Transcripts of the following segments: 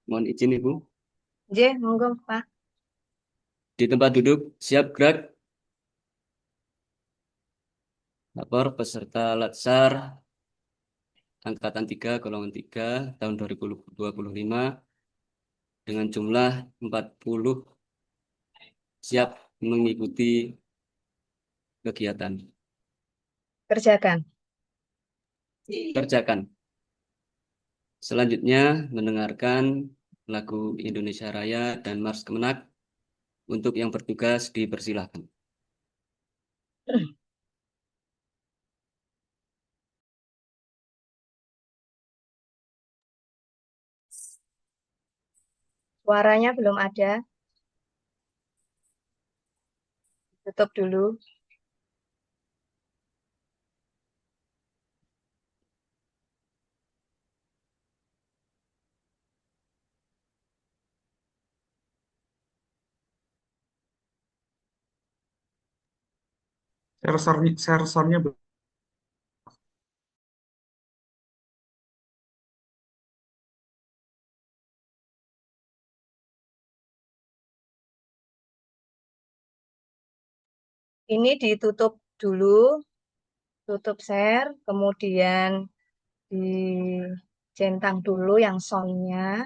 Mohon izin Ibu. J, monggo Pak. Di tempat duduk, siap gerak. Lapor peserta Latsar Angkatan 3, Golongan 3, tahun 2025 dengan jumlah 40 siap mengikuti kegiatan. Kerjakan. Kerjakan. Selanjutnya mendengarkan lagu Indonesia Raya dan Mars Kemenak. Untuk yang bertugas dipersilahkan. Suaranya belum ada. Tutup dulu. Servernya Ini ditutup dulu. Tutup share. Kemudian dicentang dulu yang soundnya.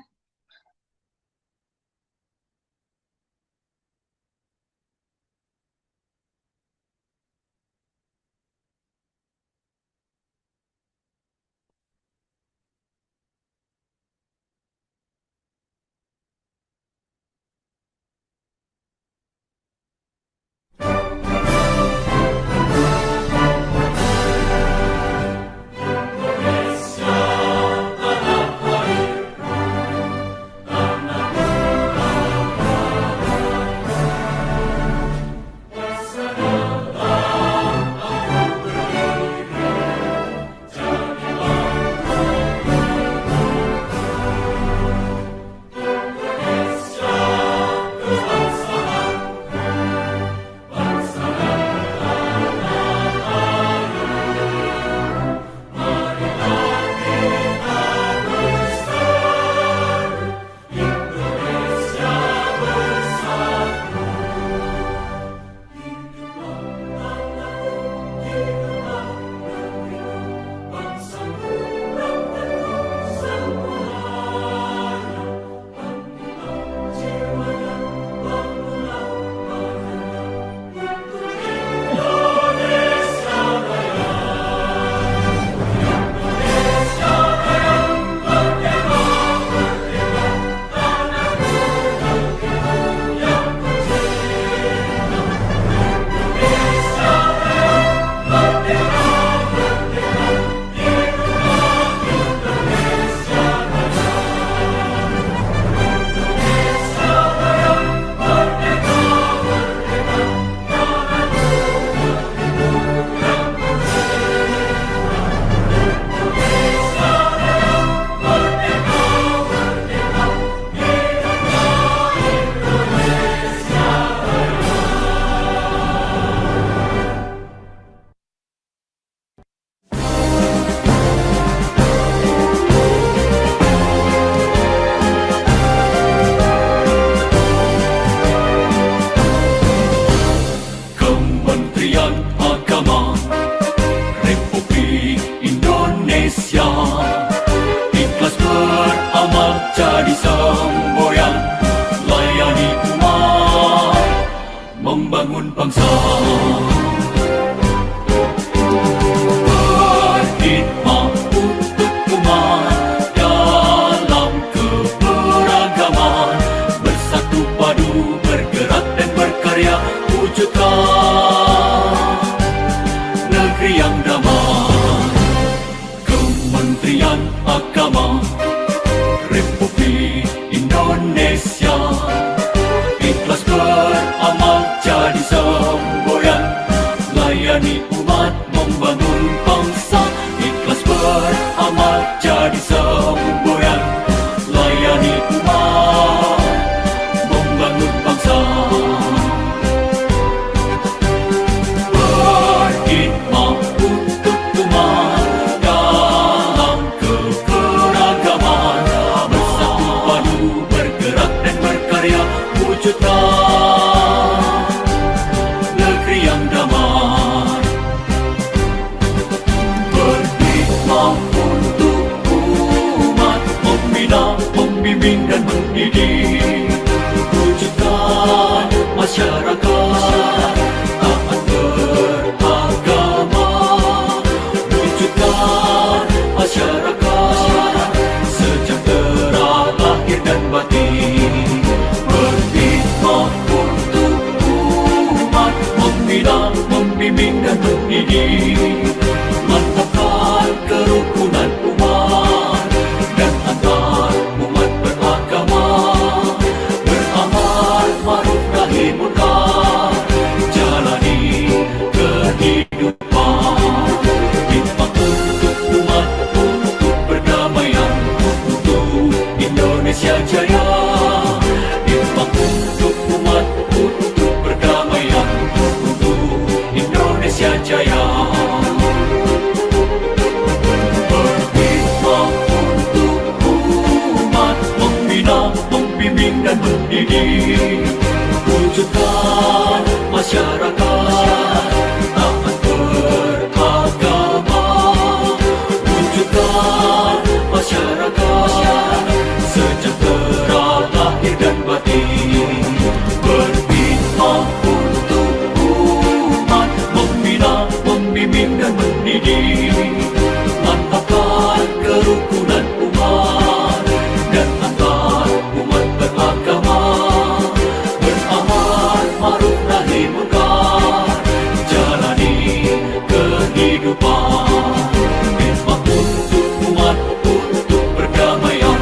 membangun bangsa. Berkhidmat untuk umat dalam keberagaman, bersatu padu bergerak dan berkarya, wujudkan negeri yang damai. Kementerian Agama Republik Indonesia membimbing dan mendidik, wujudkan masyarakat taat beragama, wujudkan masyarakat sejahtera lahir dan batin, berkhidmat untuk umat, membina, membimbing dan mendidik, mantapkan kerukunan umat dan antar umat beragama, beramal ma'ruf nahi munkar, jalani kehidupan, hikmat untuk umat, untuk perdamaian, untuk Indonesia Jaya, hikmat untuk umat, untuk perdamaian, untuk Indonesia Jaya. Berkhidmat untuk umat, membina, membimbing dan mendidik, wujudkan masyarakat taat beragama, wujudkan masyarakat sejahtera lahir dan batin, berkhidmat untuk umat, membina, membimbing dan mendidik, mantapkan kerukunan umat dan antar umat beragama, beramal ma'ruf nahi munkar, jalani kehidupan, hikmat untuk umat, untuk perdamaian,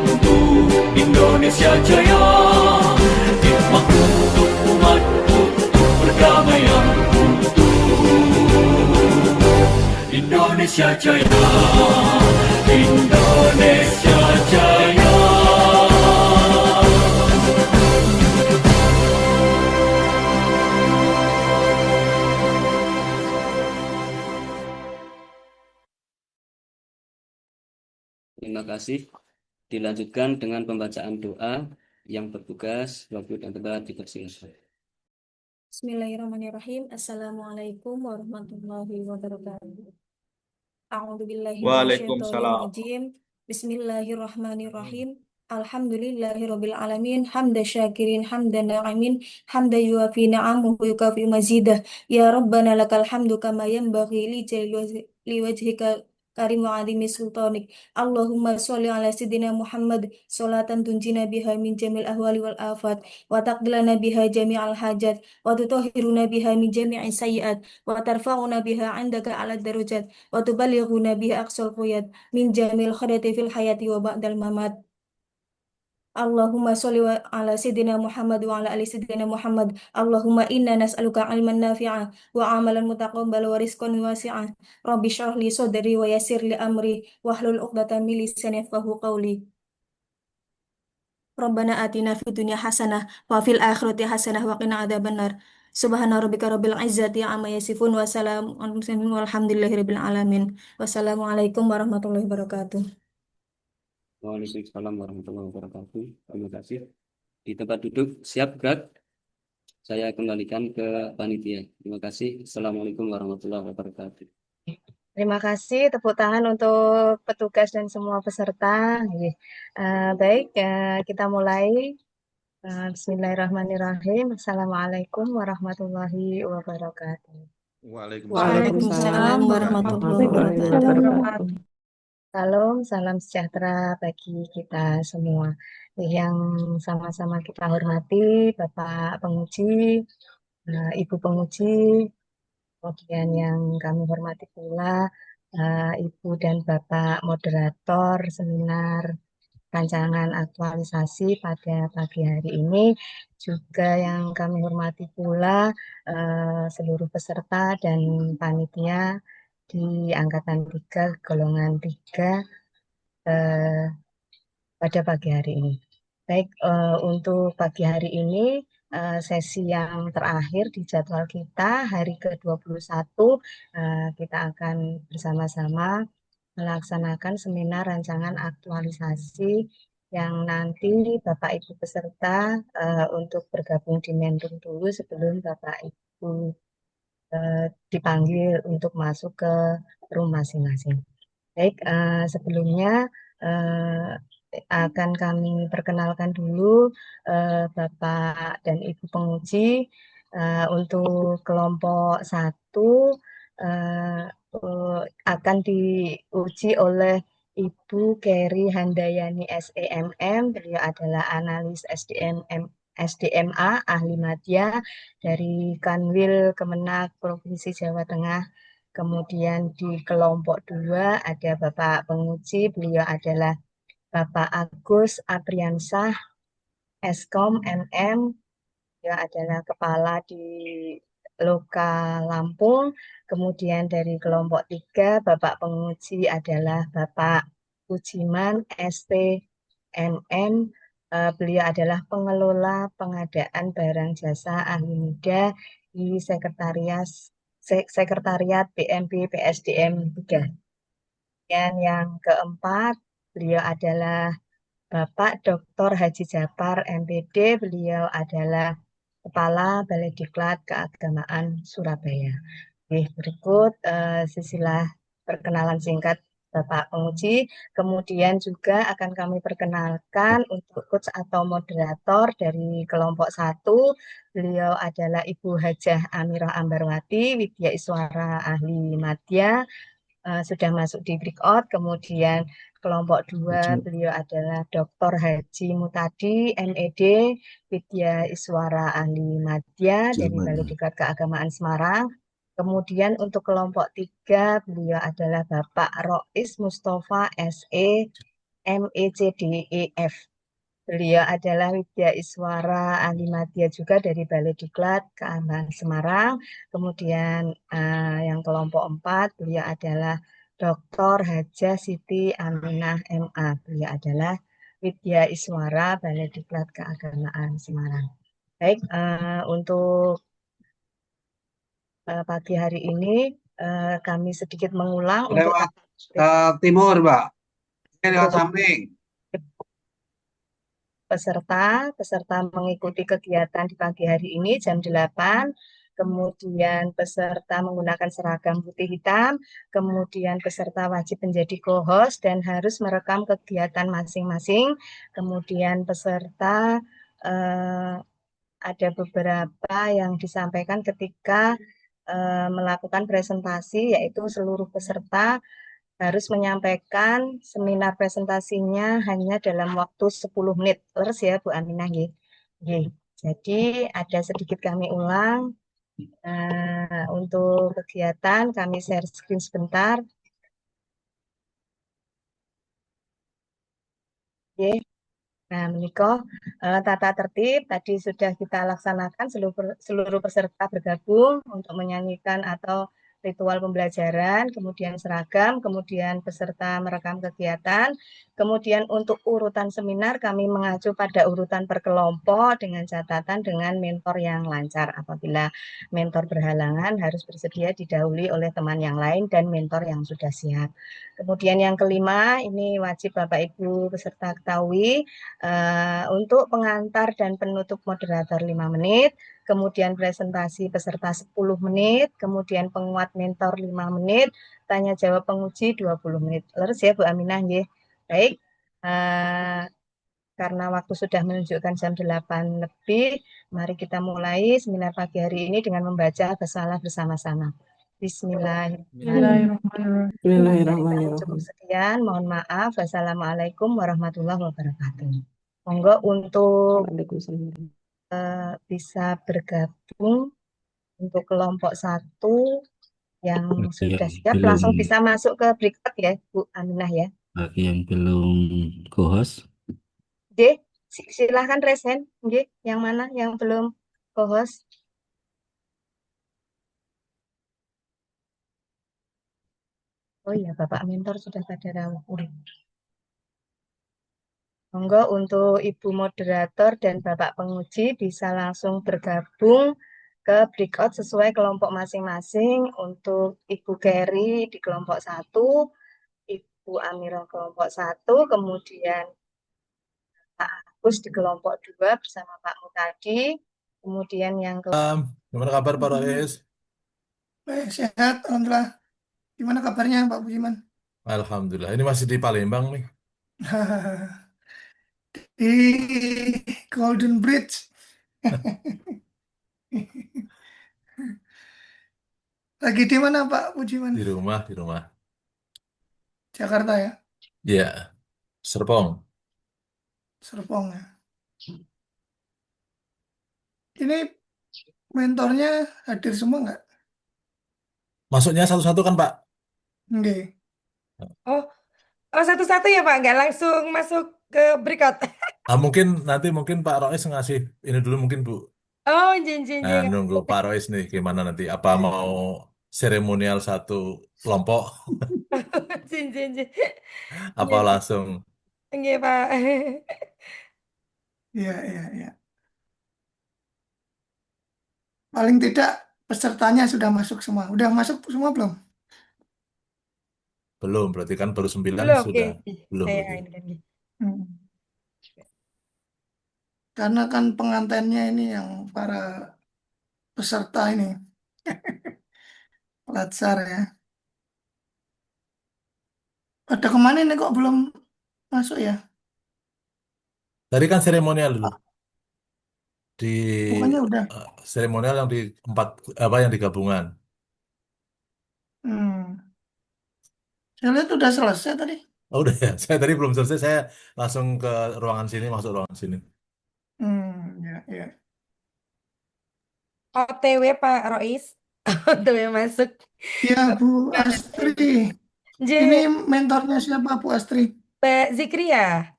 untuk Indonesia Jaya, hikmat untuk umat, untuk perdamaian, untuk Indonesia Jaya, Indonesia Jaya. Terima kasih. Dilanjutkan dengan pembacaan doa. Yang bertugas waktu dan tempat dipersilakan. Bismillahirrahmanirrahim. Assalamualaikum warahmatullahi wabarakatuh. A'udzubillahi Waalaikumsalam. minasyaitonirrajim. Bismillahirrahmanirrahim. Alhamdulillahirabbil alamin, hamda syakirin hamdan na'imin, hamda yuafi ni'amahu yukafi mazidah. Ya Rabbana lakal hamdu kama yanbaghi li wajhika karim wa azimi sultanik. Allahumma sholli ala sayyidina Muhammad sholatan tunjina biha min jamil ahwali wal afat wa taqdilana biha jami'al hajat wa tutahhiruna biha min jami'i sayyi'at wa tarfa'una biha 'indaka 'ala darajat wa tuballighuna biha aqsal quyat min jamil khairati fil hayati wa ba'dal mamat. Allahumma sholli ala sayyidina Muhammad wa ala ali sayyidina Muhammad. Allahumma inna nas'aluka ilman nafi'a wa amalan mutaqabbal wa rizqan wasi'a. Rabbi shrah li sadri wa yassir li amri wahlul 'uqdatam min lisani yafqahu qawli. Rabbana atina fid dunya hasanah wa fil akhirati hasanah wa qina adzabannar. Subhana rabbika rabbil izzati amma yasifun wa salamun alal mursalin walhamdulillahirabbil alamin. Wassalamualaikum warahmatullahi wabarakatuh. Waalaikumsalam warahmatullahi wabarakatuh. Terima kasih. Di tempat duduk, siap gerak. Saya kembalikan ke panitia. Terima kasih. Assalamualaikum warahmatullahi wabarakatuh. Terima kasih, tepuk tangan untuk petugas dan semua peserta. Baik, kita mulai. Bismillahirrahmanirrahim. Assalamualaikum warahmatullahi wabarakatuh. Waalaikumsalam warahmatullahi wabarakatuh. Salam sejahtera bagi kita semua. Yang sama-sama kita hormati Bapak Penguji, Ibu Penguji, kemudian yang kami hormati pula Ibu dan Bapak Moderator seminar rancangan aktualisasi pada pagi hari ini, juga yang kami hormati pula seluruh peserta dan panitia di Angkatan 3, golongan 3 pada pagi hari ini. Baik, untuk pagi hari ini sesi yang terakhir di jadwal kita, hari ke-21, kita akan bersama-sama melaksanakan seminar rancangan aktualisasi yang nanti Bapak Ibu peserta untuk bergabung di Mentum dulu sebelum Bapak Ibu dipanggil untuk masuk ke room masing-masing. Baik, sebelumnya akan kami perkenalkan dulu Bapak dan Ibu penguji. Untuk kelompok satu akan diuji oleh Ibu Keri Handayani SEMM. Beliau adalah analis SDMA ahli madya dari Kanwil Kemenak Provinsi Jawa Tengah. Kemudian di kelompok dua ada Bapak penguji, beliau adalah Bapak Agus Apriansah, Eskom MM, dia adalah kepala di Loka Lampung. Kemudian dari kelompok tiga, Bapak penguji adalah Bapak Ujiman STMM. Beliau adalah pengelola pengadaan barang jasa ahli muda di Sekretariat BMP PSDM 3. Dan yang keempat, beliau adalah Bapak Dr. Haji Japar MPD, beliau adalah Kepala Balai Diklat Keagamaan Surabaya. Oke, berikut sisilah perkenalan singkat Bapak penguji. Kemudian juga akan kami perkenalkan untuk coach atau moderator dari kelompok satu. Beliau adalah Ibu Hajah Amirah Ambarwati, Widya Iswara Ahli Madya, sudah masuk di breakout. Kemudian kelompok dua, beliau adalah Dr. Haji Mutadi, MED, Widya Iswara Ahli Madya dari Balai Diklat Keagamaan Semarang. Kemudian untuk kelompok tiga, beliau adalah Bapak Rois Mustafa SE, MECDEF. Beliau adalah Widya Iswara Ahli Madya juga dari Balai Diklat Keagamaan Semarang. Kemudian yang kelompok 4, beliau adalah Dr. Hajah Siti Aminah MA. Beliau adalah Widya Iswara Balai Diklat Keagamaan Semarang. Baik, untuk pagi hari ini kami sedikit mengulang untuk Lewat timur, Mbak. Lewat Untuk- samping. peserta mengikuti kegiatan di pagi hari ini jam 8, kemudian peserta menggunakan seragam putih hitam, kemudian peserta wajib menjadi co-host dan harus merekam kegiatan masing-masing, kemudian peserta ada beberapa yang disampaikan ketika melakukan presentasi, yaitu seluruh peserta harus menyampaikan seminar presentasinya hanya dalam waktu 10 menit. Terus ya Bu Aminah ya. Jadi ada sedikit kami ulang. Untuk kegiatan kami share screen sebentar. Oke. Nah, menikah tata tertib tadi sudah kita laksanakan, seluruh peserta bergabung untuk menyanyikan atau ritual pembelajaran, kemudian seragam, kemudian peserta merekam kegiatan, kemudian untuk urutan seminar kami mengacu pada urutan per kelompok dengan catatan dengan mentor yang lancar. Apabila mentor berhalangan harus bersedia didahului oleh teman yang lain dan mentor yang sudah siap. Kemudian yang kelima, ini wajib Bapak Ibu peserta ketahui, untuk pengantar dan penutup moderator 5 menit, kemudian presentasi peserta 10 menit, kemudian penguat mentor 5 menit, tanya jawab penguji 20 menit. Terus ya Bu Aminah ya. Baik, karena waktu sudah menunjukkan jam 8 lebih, mari kita mulai seminar pagi hari ini dengan membaca basalah bersama-sama. Bismillahirrahmanirrahim. Cukup sekian, mohon maaf. Wassalamualaikum warahmatullahi wabarakatuh. Monggo untuk bisa bergabung untuk kelompok 1 yang sudah siap langsung bisa masuk ke breakout ya Bu Aminah ya. Bagi yang belum co-host, Oke, silahkan resen. Oke, yang mana yang belum co-host? Oh iya, Bapak mentor sudah pada rawuh. Monggo untuk Ibu moderator dan Bapak penguji bisa langsung bergabung ke breakout sesuai kelompok masing-masing. Untuk Ibu Keri di kelompok 1, Ibu Amirah kelompok 1, kemudian Pak Agus di kelompok 2 bersama Pak Mutadi. Kemudian yang Gimana kabar Pak Rais? Baik, sehat, alhamdulillah. Gimana kabarnya Pak Budiman? Alhamdulillah. Ini masih di Palembang nih. di Golden Bridge. Lagi di mana Pak Pujiman? Di rumah, di rumah. Jakarta ya, Ya, Serpong. Serpong ya. Ini mentornya hadir semua nggak? Masuknya satu-satu kan, Pak? Nggih. Oh, oh satu-satu ya Pak, nggak langsung masuk ke berikut. Mungkin Pak Rois ngasih ini dulu mungkin Bu. Oh, jin jin Nah, jin. nunggu Pak Rois nih gimana nanti. Apa mau seremonial satu kelompok Jin jin jin. apa Nggih, langsung nggih, Pak. Iya, iya, iya. Paling tidak pesertanya sudah masuk semua. Udah masuk semua belum? belum? Berarti kan baru 9 Belum, oke. sudah belum Saya berarti. ini kan. Hmm. Karena kan pengantennya ini yang para peserta ini. Latsar ya. Pada kemana ini kok belum masuk ya? Tadi kan seremonial dulu. Di Bukannya udah. seremonial yang di empat apa yang di gabungan. Hmm. Saya lihat udah selesai tadi. Oh, udah ya. Saya tadi belum selesai. Saya langsung ke ruangan sini, masuk ruangan sini. Ya, ya. OTW Pak Rois. OTW masuk. Ya, Bu Astri. Ini J, mentornya siapa, Bu Astri? Mbak Zikria.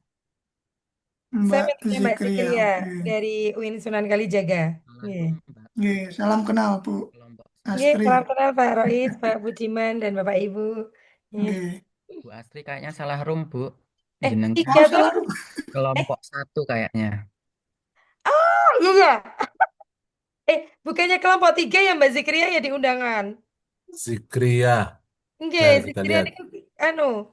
Saya Mbak mentornya Mbak Zikria. Zikria Oke. dari UIN Sunan Kalijaga. Nggih. Oke, salam kenal, Bu Nggih, Astri. salam kenal Pak Rois, Pak Budiman, dan Bapak Ibu. Nggih. Oke. Bu Astri kayaknya salah room, Bu. Tiga Oh, tuh. salah. Kelompok satu kayaknya. Oh, iya ya. Bukannya kelompok 3 ya Mbak Zikria ya di undangan. Zikria. Nggih, Nah, kita Zikria lihat. ini anu.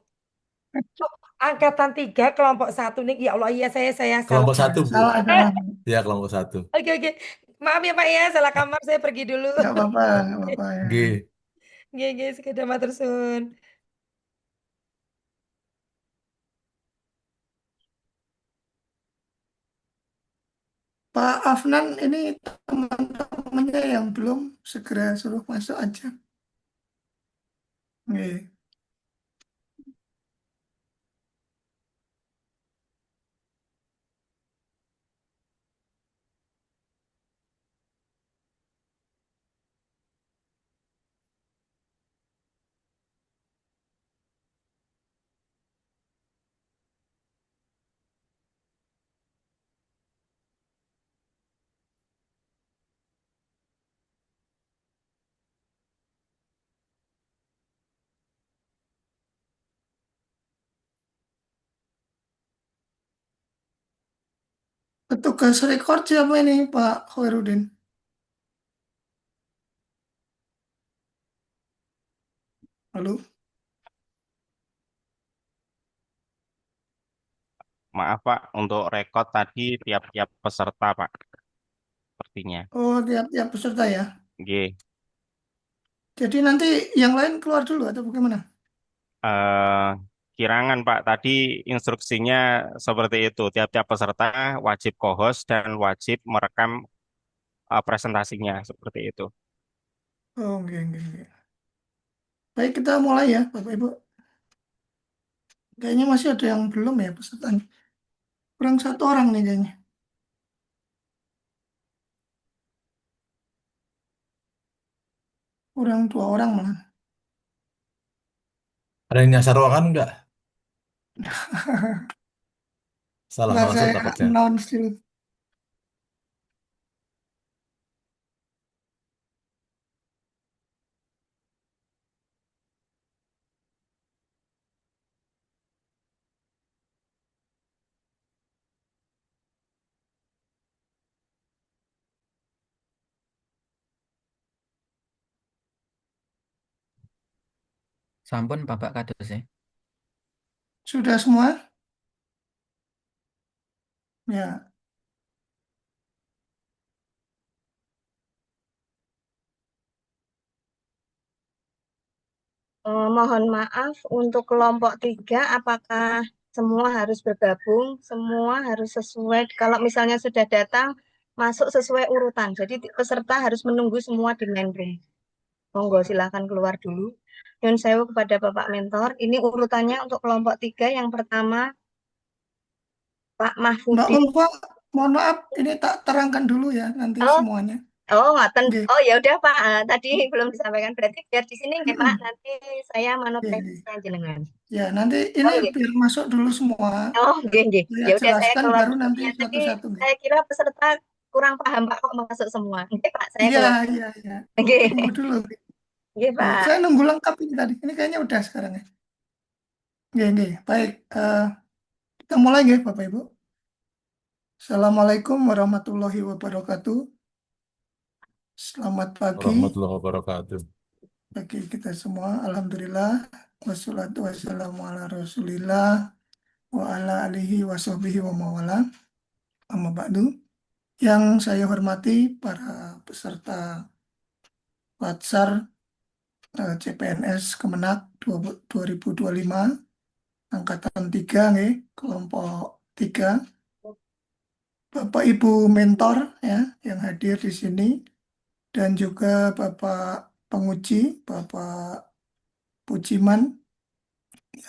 Oh, angkatan 3 kelompok satu nih. Ya Allah, iya saya salah. Kelompok satu, Bu. Salah, salah. Ya, kelompok satu. Oke, oke. Maaf ya Pak ya, salah kamar saya pergi dulu. Nggak apa-apa, nggak apa-apa ya. G. Nggih, nggih, sekedar matur suwun. Pak Afnan ini teman-temannya yang belum segera suruh masuk aja. Oke. Petugas rekor siapa ini, Pak Khairuddin? Halo? Maaf Pak, untuk rekod tadi tiap-tiap peserta Pak, sepertinya. Oh, tiap-tiap peserta ya. G. Jadi nanti yang lain keluar dulu atau bagaimana? Kirangan Pak, tadi instruksinya seperti itu. Tiap-tiap peserta wajib co-host dan wajib merekam presentasinya seperti itu. Oh, oke, oke, oke. Baik, kita mulai ya, Bapak Ibu. Kayaknya masih ada yang belum ya pesertanya. Kurang satu orang nih kayaknya. Kurang dua orang malah. Ada yang nyasar ruangan enggak? Salah Ntar masuk saya takutnya. announce dulu. Sampun Bapak kados ya. Sudah semua? Ya. Mohon maaf untuk kelompok 3, apakah semua harus bergabung, semua harus sesuai. Kalau misalnya sudah datang, masuk sesuai urutan. Jadi peserta harus menunggu semua di main room. Monggo silahkan keluar dulu. Nyun sewu kepada Bapak Mentor. Ini urutannya untuk kelompok 3. Yang pertama, Pak Mbak Mahfudin. Ulfa, mohon maaf, ini tak terangkan dulu ya nanti Oh, semuanya. ngoten. Oke. Oh ya udah Pak, tadi belum disampaikan. Berarti biar di sini nggih Pak, nanti saya manut Oke. teknisnya jenengan. Ya, nanti Oh ini nggih. biar masuk dulu semua. Oh nggih nggih. Saya Ya udah saya jelaskan keluar baru dulu. nanti Ya tadi satu-satu. Nggih. saya kira peserta kurang paham Pak kok masuk semua. Nggih Pak, saya Iya, keluar. iya, iya. Nggih. Tunggu dulu. Nggih Oke, Pak. saya nunggu lengkap ini tadi. Ini kayaknya udah sekarang ya. Nggih, nggih. Baik, kita mulai nggih Bapak Ibu. Assalamualaikum warahmatullahi wabarakatuh. Selamat pagi Warahmatullahi wabarakatuh. bagi kita semua. Alhamdulillah. Wassalatu wassalamu ala rasulillah wa ala alihi wa sahbihi wa mawala. Amma ba'du. Yang saya hormati para peserta Latsar CPNS Kemenak 2025 Angkatan 3 nih, kelompok 3. Bapak Ibu mentor ya yang hadir di sini dan juga Bapak penguji, Bapak Pujiman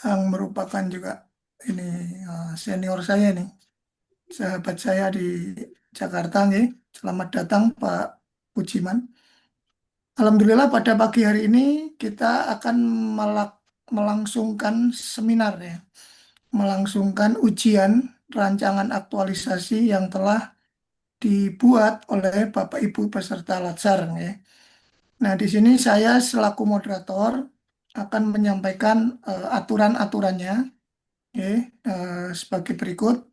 yang merupakan juga ini senior saya nih, sahabat saya di Jakarta nih. Selamat datang Pak Pujiman. Alhamdulillah pada pagi hari ini kita akan melangsungkan seminar ya, melangsungkan ujian rancangan aktualisasi yang telah dibuat oleh Bapak Ibu peserta Latsar ya. Nah, di sini saya selaku moderator akan menyampaikan aturan-aturannya ya, sebagai berikut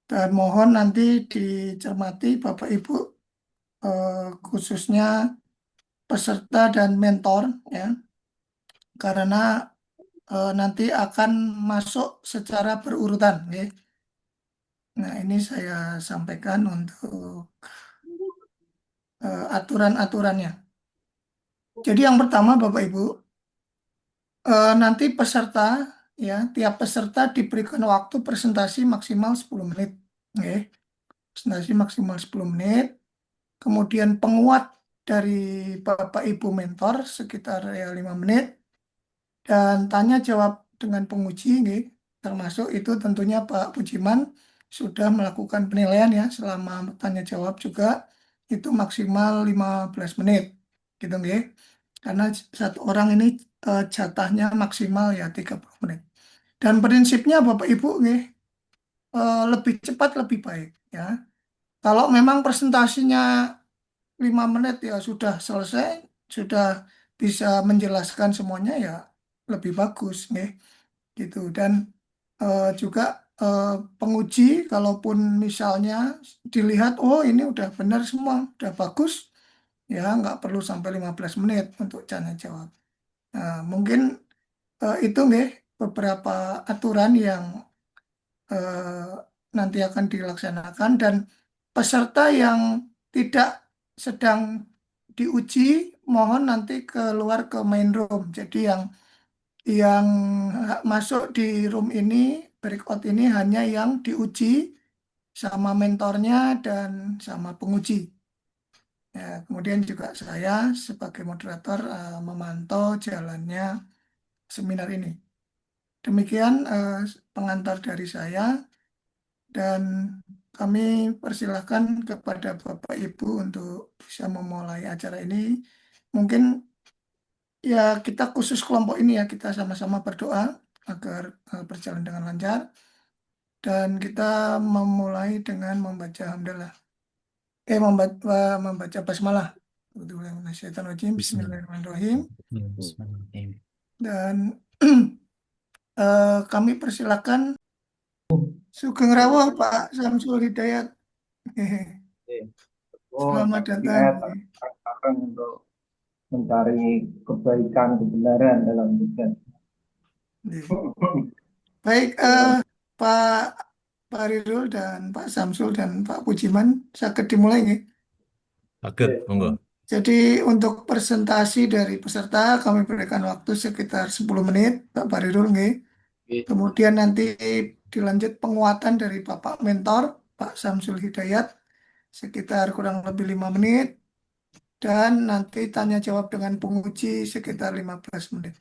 dan mohon nanti dicermati Bapak Ibu khususnya peserta dan mentor ya, karena nanti akan masuk secara berurutan ya. Nah, ini saya sampaikan untuk aturan-aturannya. Jadi yang pertama Bapak Ibu, nanti peserta ya, tiap peserta diberikan waktu presentasi maksimal 10 menit. Ya. Presentasi maksimal 10 menit. Kemudian penguat dari Bapak Ibu mentor sekitar ya 5 menit. Dan tanya jawab dengan penguji, termasuk itu tentunya Pak Pujiman sudah melakukan penilaian ya selama tanya jawab juga itu maksimal 15 menit gitu nggih. Karena satu orang ini jatahnya maksimal ya 30 menit. Dan prinsipnya Bapak Ibu lebih cepat lebih baik ya. Kalau memang presentasinya 5 menit ya sudah selesai, sudah bisa menjelaskan semuanya ya lebih bagus nih gitu. Dan juga penguji kalaupun misalnya dilihat oh ini udah benar semua udah bagus ya nggak perlu sampai 15 menit untuk tanya jawab. Nah, mungkin itu beberapa aturan yang nanti akan dilaksanakan dan peserta yang tidak sedang diuji mohon nanti keluar ke main room. Jadi yang masuk di room ini, breakout ini hanya yang diuji sama mentornya dan sama penguji. Ya, kemudian juga saya sebagai moderator memantau jalannya seminar ini. Demikian pengantar dari saya dan kami persilahkan kepada Bapak Ibu untuk bisa memulai acara ini. Mungkin ya kita khusus kelompok ini ya kita sama-sama berdoa agar berjalan dengan lancar dan kita memulai dengan membaca hamdalah membaca basmalah. Bismillahirrahmanirrahim. Dan kami persilakan Sugeng Rawuh Pak Samsul Hidayat. Selamat datang. Untuk mencari kebaikan kebenaran dalam hidup. Baik, Pak Ridul dan Pak Samsul dan Pak Pujiman, saged dimulai nggih. Saged, monggo. Jadi untuk presentasi dari peserta kami berikan waktu sekitar 10 menit, Pak Ridul nggih. Kemudian nanti dilanjut penguatan dari Bapak Mentor, Pak Samsul Hidayat, sekitar kurang lebih 5 menit. Dan nanti tanya jawab dengan penguji sekitar 15 menit.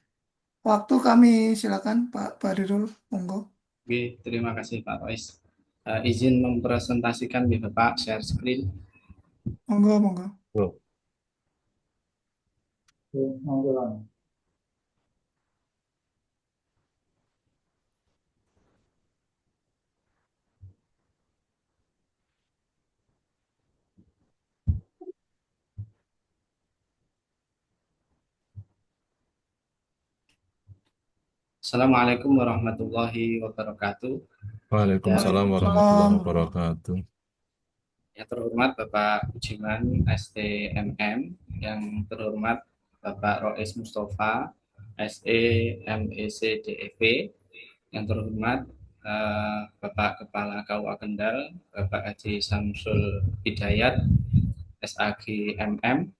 Waktu kami silakan Pak Barirul, monggo. Oke, terima kasih Pak Rois. Izin mempresentasikan ya Bapak, share screen. Monggo, monggo. Monggo. Assalamualaikum warahmatullahi wabarakatuh. Waalaikumsalam warahmatullahi wabarakatuh. Yang terhormat Bapak Bujiman STMM, yang terhormat Bapak Rois Mustafa SE MEC DEV, yang terhormat Bapak Kepala KUA Kendal Bapak Haji Samsul Hidayat SAG MM.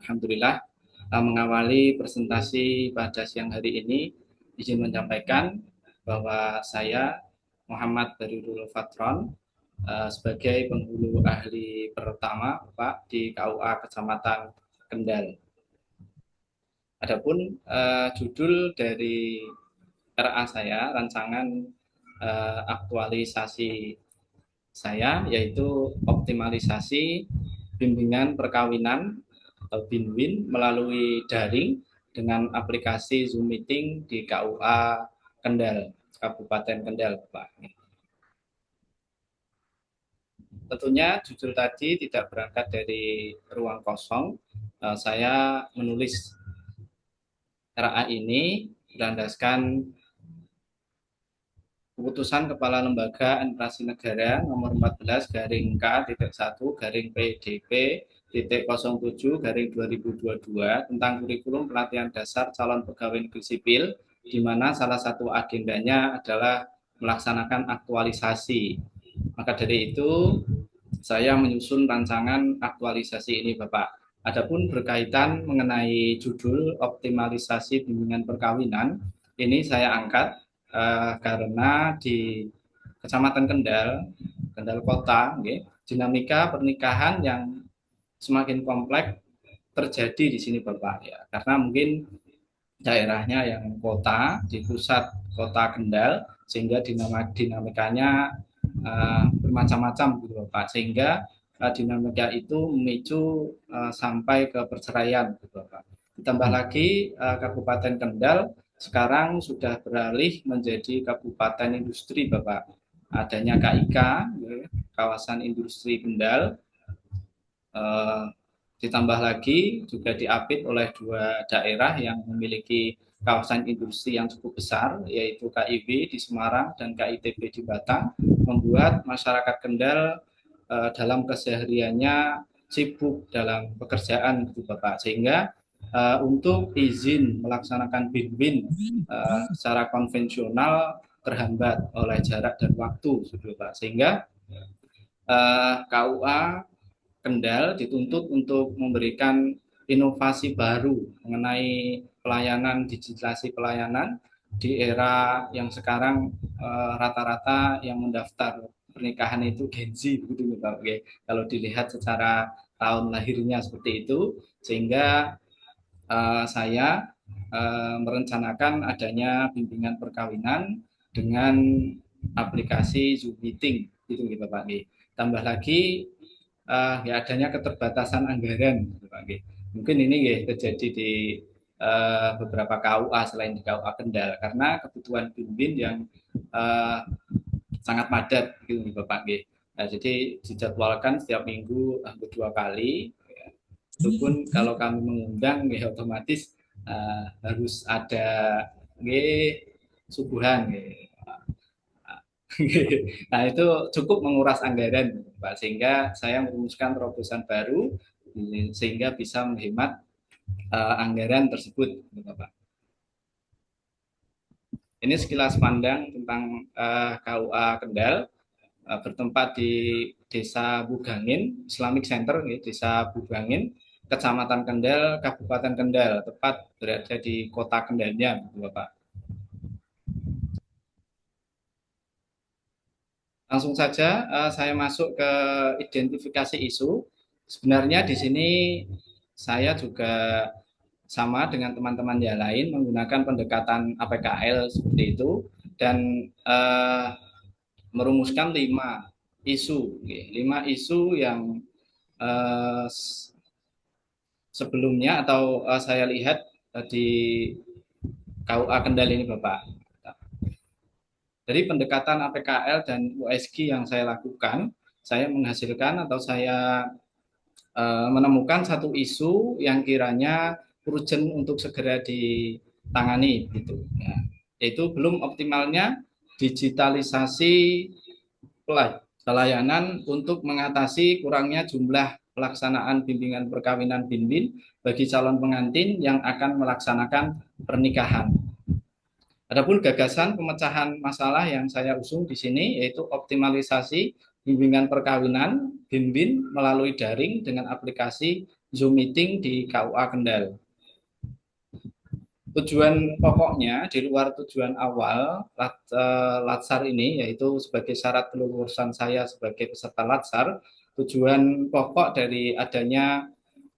Alhamdulillah, mengawali presentasi pada siang hari ini, izin menyampaikan bahwa saya Muhammad Barirul Fatron sebagai penghulu ahli pertama Pak di KUA Kecamatan Kendal. Adapun judul dari RA saya, rancangan aktualisasi saya, yaitu optimalisasi bimbingan perkawinan atau BINWIN melalui daring dengan aplikasi Zoom Meeting di KUA Kendal, Kabupaten Kendal, Pak. Tentunya judul tadi tidak berangkat dari ruang kosong. Saya menulis RA ini berlandaskan Keputusan Kepala Lembaga Administrasi Negara nomor 14-K-1-PDP-07-2022 tentang kurikulum pelatihan dasar calon pegawai negeri sipil, di mana salah satu agendanya adalah melaksanakan aktualisasi. Maka dari itu, saya menyusun rancangan aktualisasi ini, Bapak. Adapun berkaitan mengenai judul optimalisasi bimbingan perkawinan, ini saya angkat karena di Kecamatan Kendal Kota, dinamika pernikahan yang semakin kompleks terjadi di sini, Bapak, ya. Karena mungkin daerahnya yang kota, di pusat kota Kendal, sehingga dinamikanya bermacam-macam gitu, Bapak, sehingga dinamika itu memicu sampai ke perceraian gitu, Bapak. Ditambah lagi Kabupaten Kendal sekarang sudah beralih menjadi kabupaten industri, Bapak. Adanya KIK, kawasan industri Kendal, ditambah lagi juga diapit oleh dua daerah yang memiliki kawasan industri yang cukup besar, yaitu KIB di Semarang dan KITB di Batang, membuat masyarakat Kendal dalam kesehariannya sibuk dalam pekerjaan, gitu, Bapak. Sehingga untuk izin melaksanakan BIN-WIN secara konvensional terhambat oleh jarak dan waktu, Bapak. Sehingga KUA Kendal dituntut untuk memberikan inovasi baru mengenai pelayanan, digitalisasi pelayanan di era yang sekarang rata-rata yang mendaftar pernikahan itu Gen Z, begitu, Bapak. Oke. Kalau dilihat secara tahun lahirnya seperti itu, sehingga saya merencanakan adanya bimbingan perkawinan dengan aplikasi Zoom Meeting, gitu, Bapak. Tambah lagi ya adanya keterbatasan anggaran, Bapak. Mungkin ini terjadi di beberapa KUA selain di KUA Kendal, karena kebutuhan BIN yang sangat padat, gitu, Bapak. Nah, jadi dijadwalkan setiap minggu hampir 2 kali. Itu pun kalau kami mengundang, otomatis harus ada subuhan. Nah, itu cukup menguras anggaran, Pak, sehingga saya merumuskan terobosan baru sehingga bisa menghemat anggaran tersebut, Bapak. Ini sekilas pandang tentang KUA Kendal, bertempat di Desa Bugangin, Islamic Center, Desa Bugangin, Kecamatan Kendal, Kabupaten Kendal, tepat berada di kota Kendalnya, Bapak. Langsung saja saya masuk ke identifikasi isu. Sebenarnya di sini saya juga sama dengan teman-teman yang lain menggunakan pendekatan APKL seperti itu dan merumuskan 5 isu, 5 isu yang sebelumnya atau saya lihat di KUA Kendal ini Bapak. Dari pendekatan APKL dan USG yang saya lakukan, saya menghasilkan atau saya menemukan satu isu yang kiranya urgent untuk segera ditangani, gitu. Ya, yaitu belum optimalnya digitalisasi pelayanan untuk mengatasi kurangnya jumlah pelaksanaan bimbingan perkawinan BIN-BIN bagi calon pengantin yang akan melaksanakan pernikahan. Adapun gagasan pemecahan masalah yang saya usung di sini yaitu optimalisasi bimbingan perkawinan BIN-BIN melalui daring dengan aplikasi Zoom Meeting di KUA Kendal. Tujuan pokoknya di luar tujuan awal Latsar ini yaitu sebagai syarat kelulusan saya sebagai peserta Latsar, tujuan pokok dari adanya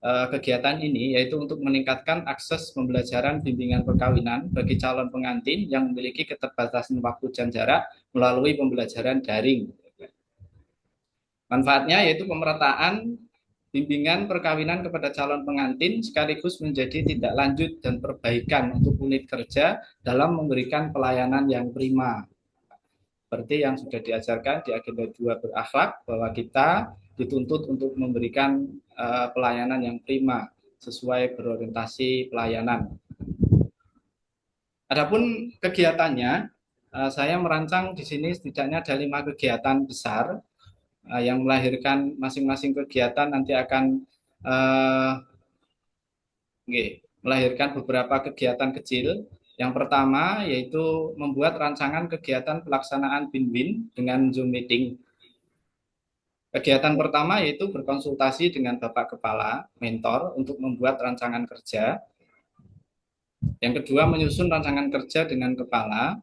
kegiatan ini yaitu untuk meningkatkan akses pembelajaran bimbingan perkawinan bagi calon pengantin yang memiliki keterbatasan waktu dan jarak melalui pembelajaran daring. Manfaatnya yaitu pemerataan bimbingan perkawinan kepada calon pengantin sekaligus menjadi tindak lanjut dan perbaikan untuk unit kerja dalam memberikan pelayanan yang prima. Seperti yang sudah diajarkan di agenda 2 berakhlak bahwa kita dituntut untuk memberikan pelayanan yang prima sesuai berorientasi pelayanan. Adapun kegiatannya, saya merancang di sini setidaknya ada 5 kegiatan besar yang melahirkan masing-masing kegiatan nanti akan melahirkan beberapa kegiatan kecil. Yang pertama yaitu membuat rancangan kegiatan pelaksanaan BIN-BIN dengan Zoom Meeting. Kegiatan pertama yaitu berkonsultasi dengan Bapak Kepala, mentor untuk membuat rancangan kerja. Yang kedua menyusun rancangan kerja dengan Kepala.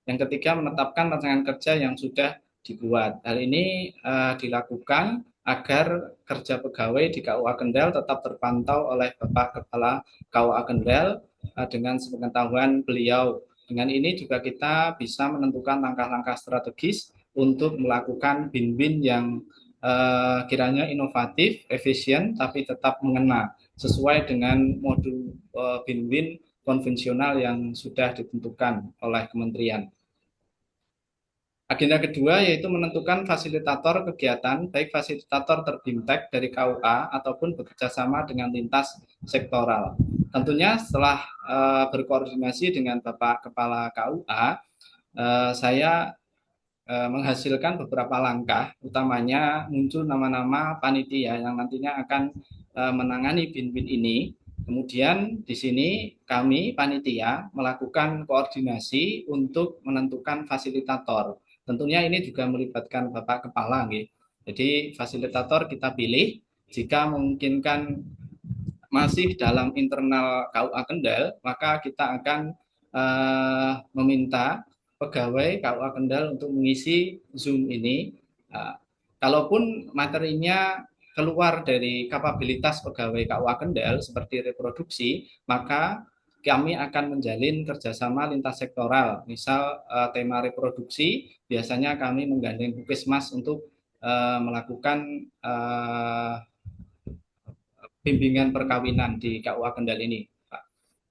Yang ketiga menetapkan rancangan kerja yang sudah dibuat. Hal ini dilakukan agar kerja pegawai di KUA Kendal tetap terpantau oleh Bapak Kepala KUA Kendal dengan sepengetahuan beliau. Dengan ini juga kita bisa menentukan langkah-langkah strategis untuk melakukan BIN-BIN yang kiranya inovatif, efisien, tapi tetap mengena sesuai dengan modul BIN-BIN konvensional yang sudah ditentukan oleh kementerian. Agenda kedua yaitu menentukan fasilitator kegiatan, baik fasilitator terbimtek dari KUA ataupun bekerjasama dengan lintas sektoral. Tentunya setelah berkoordinasi dengan Bapak Kepala KUA, saya menghasilkan beberapa langkah, utamanya muncul nama-nama panitia yang nantinya akan menangani BIN-BIN ini. Kemudian di sini kami panitia melakukan koordinasi untuk menentukan fasilitator. Tentunya ini juga melibatkan Bapak Kepala. Jadi fasilitator kita pilih jika memungkinkan masih dalam internal KUA Kendal, maka kita akan meminta pegawai KUA Kendal untuk mengisi Zoom ini. Kalaupun materinya keluar dari kapabilitas pegawai KUA Kendal seperti reproduksi, maka kami akan menjalin kerjasama lintas sektoral. Misal tema reproduksi, biasanya kami menggandeng Puskesmas untuk melakukan bimbingan perkawinan di KUA Kendal ini.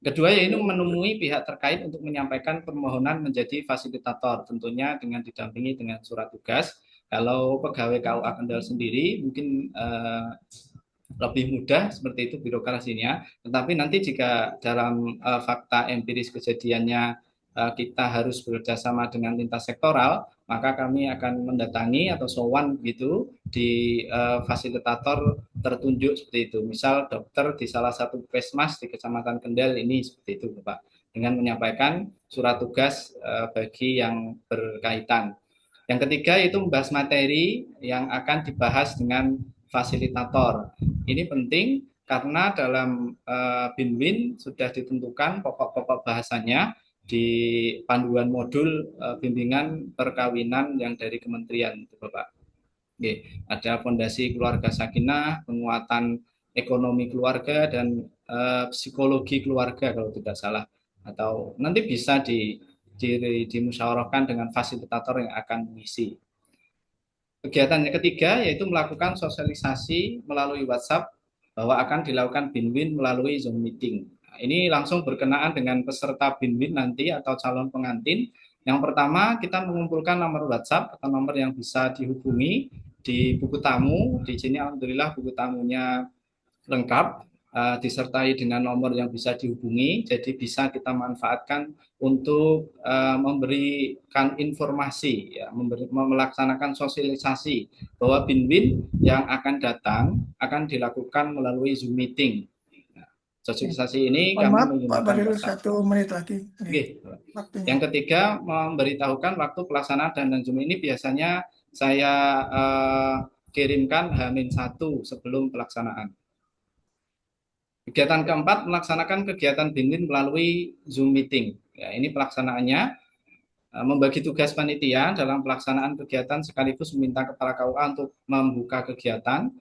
Kedua yaitu menemui pihak terkait untuk menyampaikan permohonan menjadi fasilitator, tentunya dengan didampingi dengan surat tugas. Kalau pegawai KUA Kendal sendiri mungkin lebih mudah seperti itu birokrasinya, tetapi nanti jika dalam fakta empiris kejadiannya kita harus bekerjasama dengan lintas sektoral, maka kami akan mendatangi atau sowan gitu di fasilitator tertunjuk seperti itu. Misal dokter di salah satu puskesmas di Kecamatan Kendal ini seperti itu Bapak, dengan menyampaikan surat tugas bagi yang berkaitan. Yang ketiga itu membahas materi yang akan dibahas dengan fasilitator. Ini penting karena dalam BIN-BIN sudah ditentukan pokok-pokok bahasanya di panduan modul bimbingan perkawinan yang dari kementerian itu Bapak. Oke, ada fondasi keluarga sakinah, penguatan ekonomi keluarga dan psikologi keluarga kalau tidak salah, atau nanti bisa dimusyawarahkan dengan fasilitator yang akan mengisi. Kegiatan yang ketiga yaitu melakukan sosialisasi melalui WhatsApp bahwa akan dilakukan BINWIN melalui Zoom meeting. Nah, ini langsung berkenaan dengan peserta BINWIN nanti atau calon pengantin. Yang pertama, kita mengumpulkan nomor WhatsApp atau nomor yang bisa dihubungi di buku tamu. Di sini alhamdulillah buku tamunya lengkap, disertai dengan nomor yang bisa dihubungi, jadi bisa kita manfaatkan untuk memberikan informasi, ya, melaksanakan sosialisasi bahwa BINWIN yang akan datang akan dilakukan melalui Zoom meeting. Nah, sosialisasi ini Mohon kami maaf, Pak menggunakan Bahlil, WhatsApp. 1 menit lagi. Oke. Waktunya. Yang ketiga, memberitahukan waktu pelaksanaan dan Zoom ini biasanya saya kirimkan H-1 sebelum pelaksanaan. Kegiatan keempat, melaksanakan kegiatan BINWIN melalui Zoom meeting. Ya, ini pelaksanaannya membagi tugas panitia dalam pelaksanaan kegiatan sekaligus meminta kepala KUA untuk membuka kegiatan,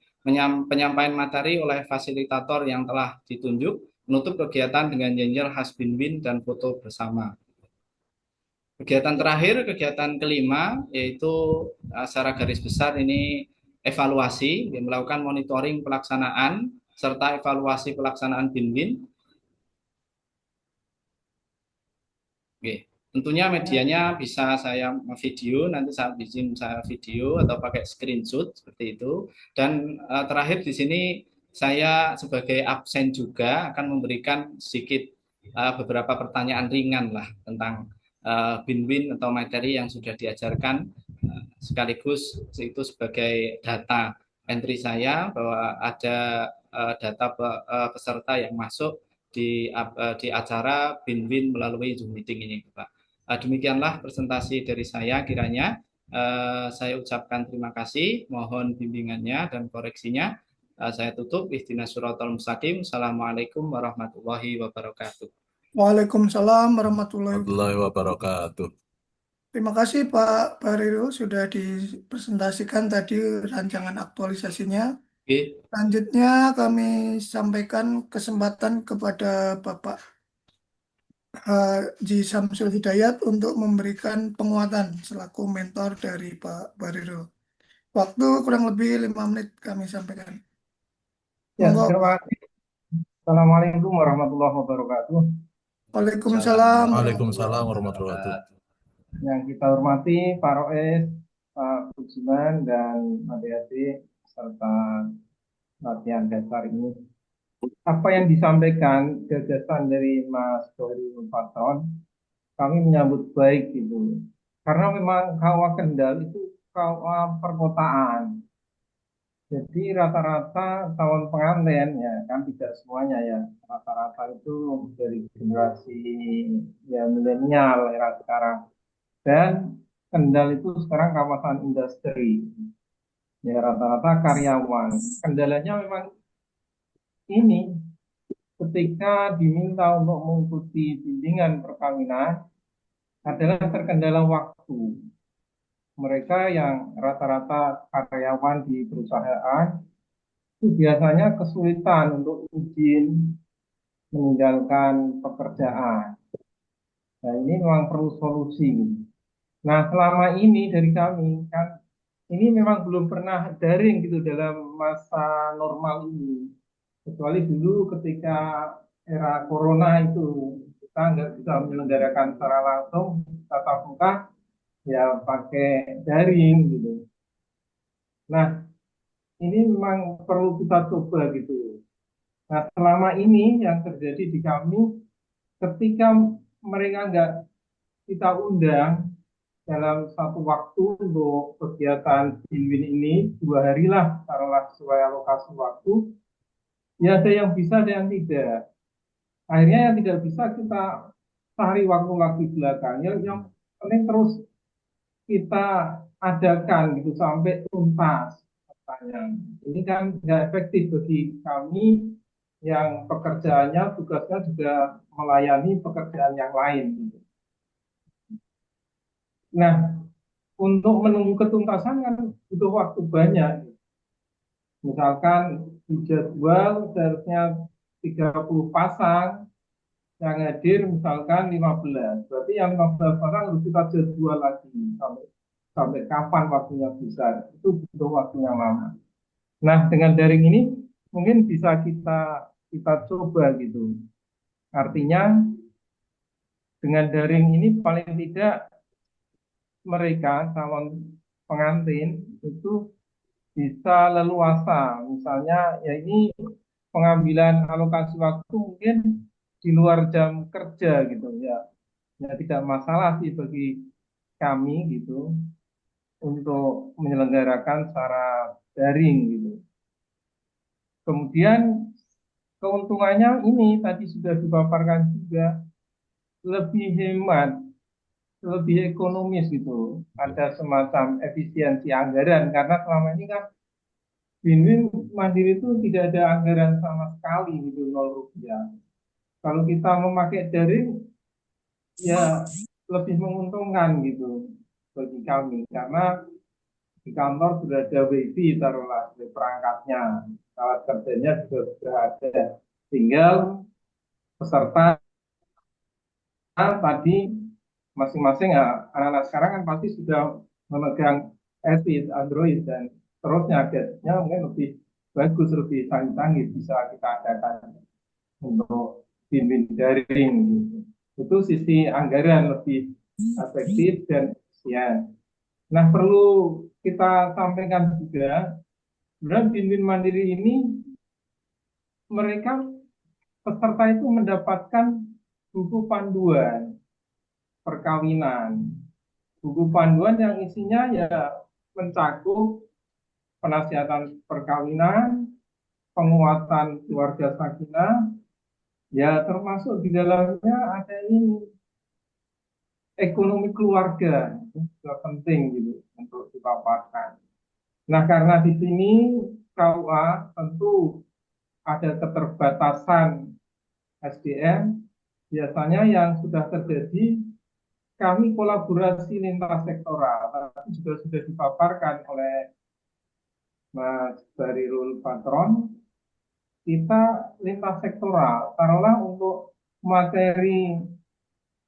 penyampaian materi oleh fasilitator yang telah ditunjuk, menutup kegiatan dengan yel-yel khas BINWIN dan foto bersama. Kegiatan terakhir, kegiatan kelima, yaitu secara garis besar ini evaluasi, melakukan monitoring pelaksanaan serta evaluasi pelaksanaan BINWIN. Oke, tentunya medianya bisa saya video, nanti saat izin saya video atau pakai screenshot seperti itu. Dan terakhir di sini saya sebagai absen juga akan memberikan sedikit beberapa pertanyaan ringan lah tentang BINWIN atau materi yang sudah diajarkan, sekaligus itu sebagai data entry saya bahwa ada data peserta yang masuk di acara BINWIN melalui Zoom meeting ini, Pak. Demikianlah presentasi dari saya kiranya. Saya ucapkan terima kasih, mohon bimbingannya dan koreksinya. Saya tutup. Ihdinas siratal mustaqim. Assalamualaikum warahmatullahi wabarakatuh. Waalaikumsalam warahmatullahi wabarakatuh. Terima kasih Pak Bahlil sudah dipresentasikan tadi rancangan aktualisasinya. Selanjutnya kami sampaikan kesempatan kepada Bapak Haji Samsul Hidayat untuk memberikan penguatan selaku mentor dari Pak Bahlil. Waktu kurang lebih 5 menit kami sampaikan. Ya, Monggo. terima kasih. Assalamualaikum warahmatullahi wabarakatuh. Waalaikumsalam. Waalaikumsalam warahmatullahi wabarakatuh. Yang kita hormati Pak Roes, Pak Budiman, dan adik-adik serta latihan dasar ini. Apa yang disampaikan gagasan dari Mas Bahlil Patron, kami menyambut baik gitu. Karena memang KUA Kendal itu KUA perkotaan. Jadi rata-rata calon pengantin ya kan tidak semuanya ya, rata-rata itu dari generasi ya milenial era sekarang. Dan Kendal itu sekarang kawasan industri. Ya rata-rata karyawan. Kendalanya memang ini ketika diminta untuk mengikuti bimbingan perkawinan adalah terkendala waktu. Mereka yang rata-rata karyawan di perusahaan itu biasanya kesulitan untuk izin meninggalkan pekerjaan. Nah ini memang perlu solusi. Nah selama ini dari kami kan ini memang belum pernah daring gitu dalam masa normal ini. Kecuali dulu ketika era corona itu kita nggak bisa menyelenggarakan secara langsung tatap muka, ya pakai daring gitu. Nah, ini memang perlu kita coba gitu. Nah, selama ini yang terjadi di kami, ketika mereka nggak kita undang dalam satu waktu untuk kegiatan BINWIN ini, 2 hari lah, taruhlah sesuai alokasi waktu, ya ada yang bisa, ada yang tidak. Akhirnya yang tidak bisa kita cari waktu-waktu belakang. Yang penting terus kita adakan gitu sampai tuntas. Ini kan nggak efektif bagi kami yang pekerjaannya, tugasnya juga melayani pekerjaan yang lain. Gitu. Nah, untuk menunggu ketuntasan kan butuh waktu banyak. Misalkan di jadwal seharusnya 30 pasang, yang hadir misalkan 15. Berarti yang 15 pasang harus kita jadwal lagi sampai kapan waktunya bisa. Itu butuh waktu yang lama. Nah, dengan daring ini mungkin bisa kita coba gitu. Artinya dengan daring ini paling tidak mereka calon pengantin itu bisa leluasa. Misalnya ya ini pengambilan alokasi waktu mungkin di luar jam kerja gitu ya. Ya tidak masalah sih bagi kami gitu untuk menyelenggarakan secara daring gitu. Kemudian keuntungannya ini tadi sudah dipaparkan juga lebih hemat, lebih ekonomis gitu. Ada semacam efisiensi anggaran karena selama ini kan Binwin Mandiri itu tidak ada anggaran sama sekali gitu, 0 rupiah. Kalau kita memakai daring ya lebih menguntungkan gitu bagi kami karena di kantor sudah ada wifi taruhlah di perangkatnya, alat kerjanya juga sudah ada, tinggal peserta tadi masing-masing ya, anak-anak sekarang kan pasti sudah memegang iPhone, Android dan terusnya gadgetnya mungkin lebih bagus, lebih canggih-canggih bisa kita adakan untuk bimbing daring gitu. Itu sisi anggaran lebih efektif dan efisien. Nah, perlu kita sampaikan juga, sebenarnya bimbing mandiri ini mereka peserta itu mendapatkan buku panduan perkawinan. Buku panduan yang isinya ya mencakup penasihat perkawinan, penguatan keluarga sakinah, ya termasuk di dalamnya ada ini ekonomi keluarga, itu juga penting gitu untuk dipaparkan. Nah, karena di sini KUA tentu ada keterbatasan SDM, biasanya yang sudah terjadi kami kolaborasi lintas sektoral, tapi juga sudah dipaparkan oleh Mas Barirul Patron, kita lintas sektoral, taruhlah untuk materi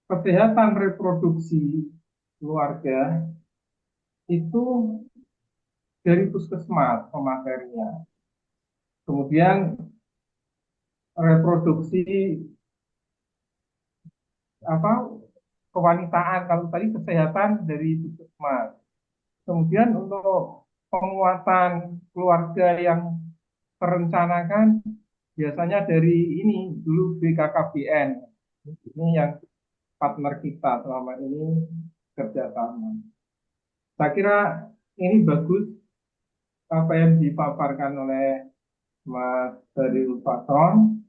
kesehatan reproduksi keluarga itu dari puskesmas pematerinya. Kemudian reproduksi kewanitaan, kalau tadi kesehatan dari puskesmas. Kemudian untuk penguatan keluarga yang terencanakan biasanya dari ini dulu BKKBN. Ini yang partner kita selama ini kerjasama. Saya kira ini bagus apa yang dipaparkan oleh Mas Barirul Patron.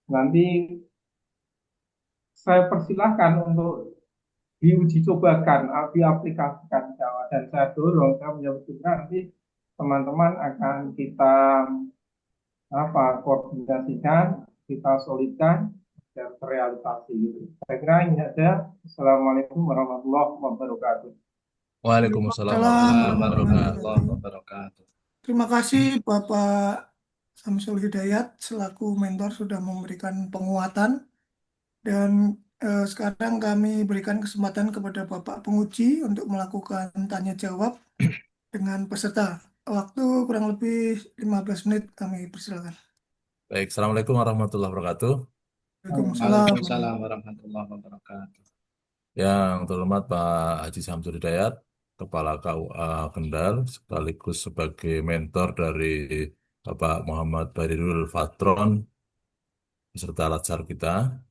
Nanti saya persilahkan untuk diuji cobakan, diaplikasikan Jawa, dan saya dorong, saya menyebut nanti teman-teman akan kita koordinasikan, kita solidkan dan terrealisasi gitu. Saya kira ini aja. Assalamualaikum warahmatullahi wabarakatuh. Waalaikumsalam warahmatullahi wabarakatuh. Terima kasih Bapak Samsul Hidayat selaku mentor sudah memberikan penguatan, dan sekarang kami berikan kesempatan kepada Bapak penguji untuk melakukan tanya jawab dengan peserta. Waktu kurang lebih 15 menit kami persilakan. Baik, Assalamualaikum warahmatullahi wabarakatuh. Waalaikumsalam warahmatullahi wabarakatuh. Yang terhormat Pak Haji Samsul Hidayat, Kepala KUA Kendal, sekaligus sebagai mentor dari Bapak Muhammad Barirul Patron, beserta latsar kita.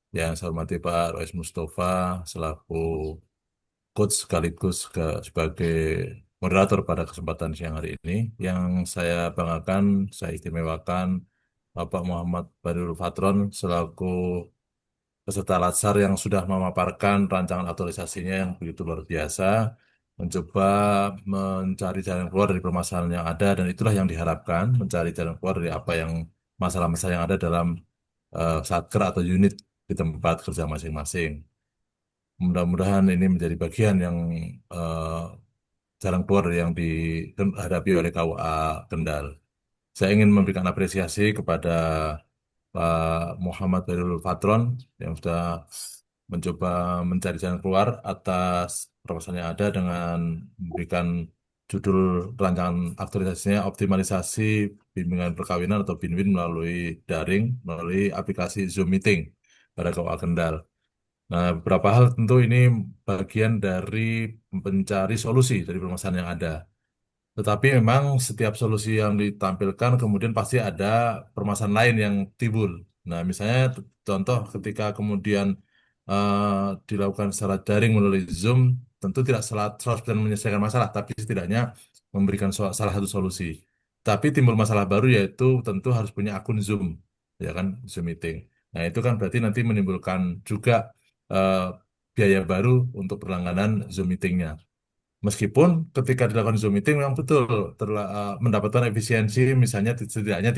Yang saya hormati Pak Rois Mustafa, selaku coach sekaligus sebagai moderator pada kesempatan siang hari ini. Yang saya banggakan, saya istimewakan Bapak Muhammad Barirul Patron selaku peserta latsar yang sudah memaparkan rancangan aktualisasinya yang begitu luar biasa, mencoba mencari jalan keluar dari permasalahan yang ada, dan itulah yang diharapkan, mencari jalan keluar dari apa yang masalah-masalah yang ada dalam satker atau unit di tempat kerja masing-masing. mudah-mudahan ini menjadi bagian yang eh, jalan keluar dari yang dihadapi oleh KUA Kendal. Saya ingin memberikan apresiasi kepada Pak Muhammad Bayrul Fatron yang sudah mencoba mencari jalan keluar atas permasalahan yang ada dengan memberikan judul rancangan aktualisasinya optimalisasi bimbingan perkawinan atau BINWIN melalui daring, melalui aplikasi Zoom Meeting pada KUA Kendal. Nah, beberapa hal tentu ini bagian dari mencari solusi dari permasalahan yang ada. Tetapi memang setiap solusi yang ditampilkan kemudian pasti ada permasalahan lain yang timbul. Nah, misalnya contoh ketika kemudian dilakukan secara daring melalui Zoom, tentu tidak 100% menyelesaikan masalah, tapi setidaknya memberikan salah satu solusi. Tapi timbul masalah baru yaitu tentu harus punya akun Zoom, ya kan, Zoom meeting. Nah, itu kan berarti nanti menimbulkan juga eh, biaya baru untuk berlangganan Zoom meetingnya. Meskipun ketika dilakukan Zoom meeting memang betul mendapatkan efisiensi, misalnya setidaknya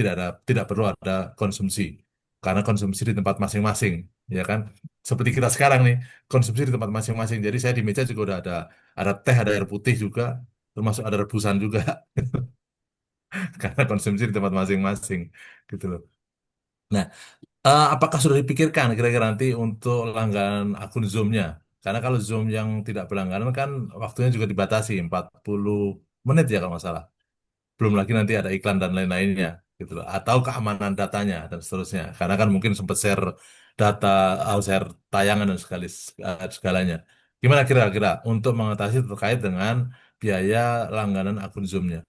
tidak perlu ada konsumsi karena konsumsi di tempat masing-masing, ya kan? Seperti kita sekarang nih, konsumsi di tempat masing-masing. Jadi saya di meja juga udah ada teh, ada air putih juga, termasuk ada rebusan juga karena konsumsi di tempat masing-masing, gitu loh. Nah, apakah sudah dipikirkan kira-kira nanti untuk langganan akun Zoom-nya? Karena kalau Zoom yang tidak berlangganan kan waktunya juga dibatasi 40 menit ya kalau nggak salah. Belum lagi nanti ada iklan dan lain-lainnya gitu loh. Atau keamanan datanya dan seterusnya. Karena kan mungkin sempat share data, share tayangan dan segalanya. Gimana kira-kira untuk mengatasi terkait dengan biaya langganan akun Zoom-nya?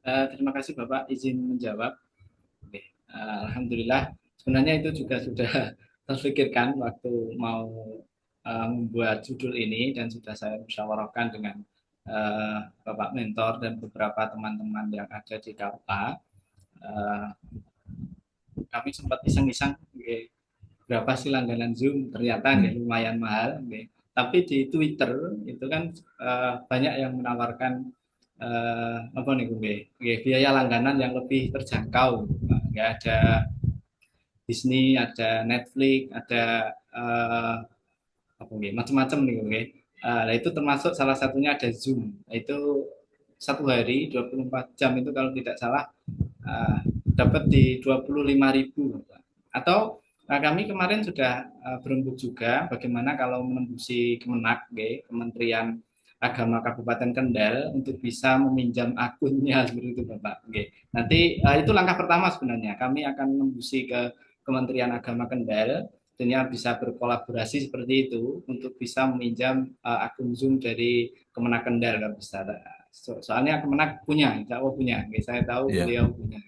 Terima kasih Bapak izin menjawab. Oke, Alhamdulillah, sebenarnya itu juga sudah terpikirkan waktu mau membuat judul ini dan sudah saya musyawarahkan dengan Bapak Mentor dan beberapa teman-teman yang ada di KUA. Kami sempat iseng-iseng, berapa sih langganan Zoom? Ternyata lumayan mahal. Tapi di Twitter itu kan banyak yang menawarkan apa nih biaya langganan yang lebih terjangkau. Nggak ada Disney, ada Netflix, ada macam-macam nih. Nah, itu termasuk salah satunya ada Zoom. Itu satu hari 24 jam itu kalau tidak salah dapat di 25.000. Atau kami kemarin sudah berembuk juga bagaimana kalau menembusi Kemenak, Kementerian Agama Kabupaten Kendal untuk bisa meminjam akunnya seperti itu Bapak. Nanti itu langkah pertama sebenarnya. Kami akan menembusi ke Kementerian Agama Kendal, tentunya bisa berkolaborasi seperti itu untuk bisa meminjam akun Zoom dari Kemenak Kendal kalau bisa. Soalnya Kemenak punya, Jawa punya. Saya tahu beliau punya.